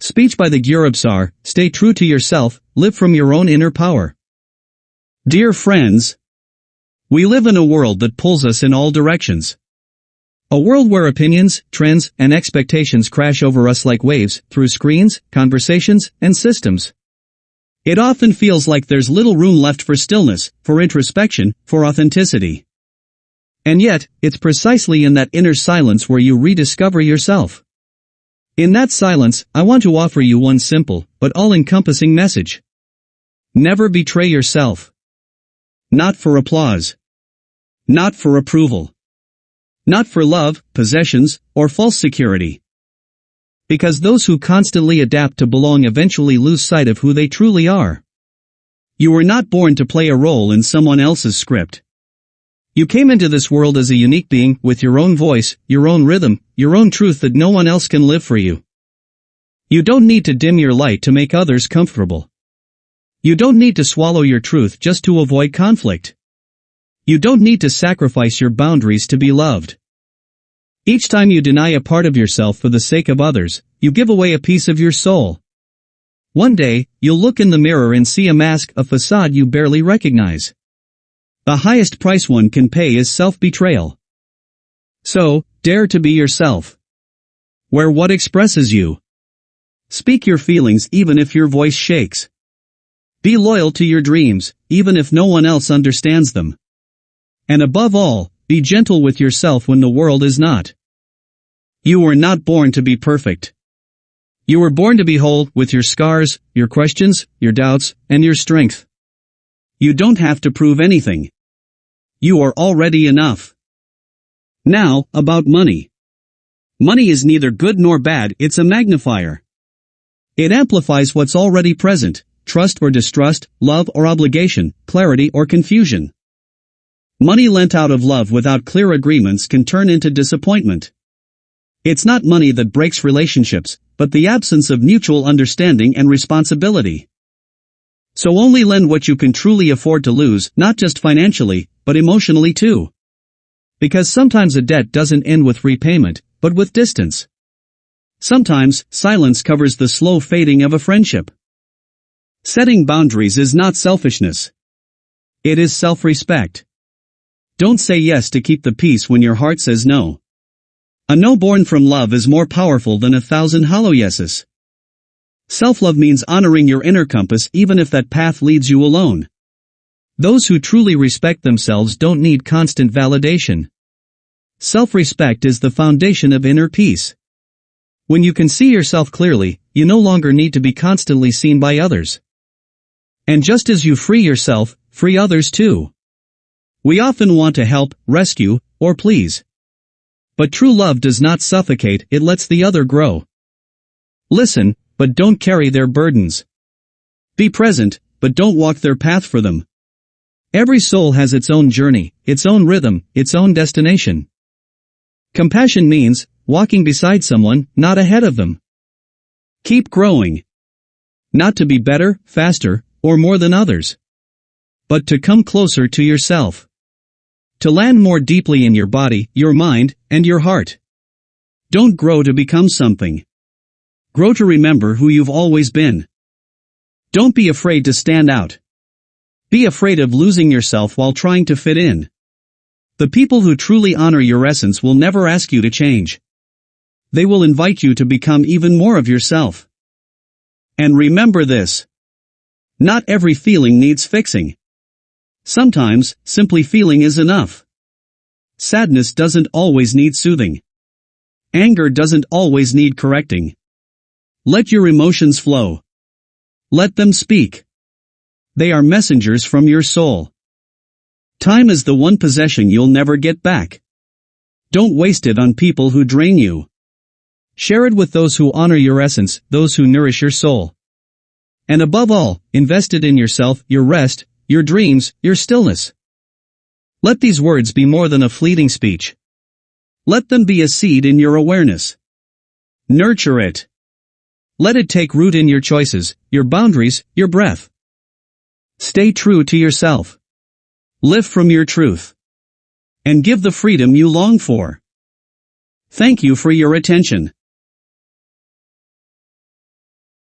Speech by the Guru Absar, stay true to yourself, live from your own inner power. Dear friends, we live in a world that pulls us in all directions. A world where opinions, trends, and expectations crash over us like waves, through screens, conversations, and systems. It often feels like there's little room left for stillness, for introspection, for authenticity. And yet, it's precisely in that inner silence where you rediscover yourself. In that silence, I want to offer you one simple, but all-encompassing message. Never betray yourself. Not for applause. Not for approval. Not for love, possessions, or false security. Because those who constantly adapt to belong eventually lose sight of who they truly are. You were not born to play a role in someone else's script. You came into this world as a unique being, with your own voice, your own rhythm, your own truth that no one else can live for you. You don't need to dim your light to make others comfortable. You don't need to swallow your truth just to avoid conflict. You don't need to sacrifice your boundaries to be loved. Each time you deny a part of yourself for the sake of others, you give away a piece of your soul. One day, you'll look in the mirror and see a mask, a facade you barely recognize. The highest price one can pay is self-betrayal. So, dare to be yourself. Wear what expresses you. Speak your feelings even if your voice shakes. Be loyal to your dreams, even if no one else understands them. And above all, be gentle with yourself when the world is not. You were not born to be perfect. You were born to be whole, with your scars, your questions, your doubts, and your strength. You don't have to prove anything. You are already enough. Now, about money. Money is neither good nor bad, it's a magnifier. It amplifies what's already present, trust or distrust, love or obligation, clarity or confusion. Money lent out of love without clear agreements can turn into disappointment. It's not money that breaks relationships, but the absence of mutual understanding and responsibility. So only lend what you can truly afford to lose, not just financially, but emotionally too. Because sometimes a debt doesn't end with repayment, but with distance. Sometimes, silence covers the slow fading of a friendship. Setting boundaries is not selfishness. It is self-respect. Don't say yes to keep the peace when your heart says no. A no born from love is more powerful than 1,000 hollow yeses. Self-love means honoring your inner compass even if that path leads you alone. Those who truly respect themselves don't need constant validation. Self-respect is the foundation of inner peace. When you can see yourself clearly, you no longer need to be constantly seen by others. And just as you free yourself, free others too. We often want to help, rescue, or please. But true love does not suffocate, it lets the other grow. Listen, but don't carry their burdens. Be present, but don't walk their path for them. Every soul has its own journey, its own rhythm, its own destination. Compassion means walking beside someone, not ahead of them. Keep growing. Not to be better, faster, or more than others. But to come closer to yourself. To land more deeply in your body, your mind, and your heart. Don't grow to become something. Grow to remember who you've always been. Don't be afraid to stand out. Be afraid of losing yourself while trying to fit in. The people who truly honor your essence will never ask you to change. They will invite you to become even more of yourself. And remember this. Not every feeling needs fixing. Sometimes, simply feeling is enough. Sadness doesn't always need soothing. Anger doesn't always need correcting. Let your emotions flow. Let them speak. They are messengers from your soul. Time is the one possession you'll never get back. Don't waste it on people who drain you. Share it with those who honor your essence, those who nourish your soul. And above all, invest it in yourself, your rest, your dreams, your stillness. Let these words be more than a fleeting speech. Let them be a seed in your awareness. Nurture it. Let it take root in your choices, your boundaries, your breath. Stay true to yourself. Live from your truth. And give the freedom you long for. Thank you for your attention.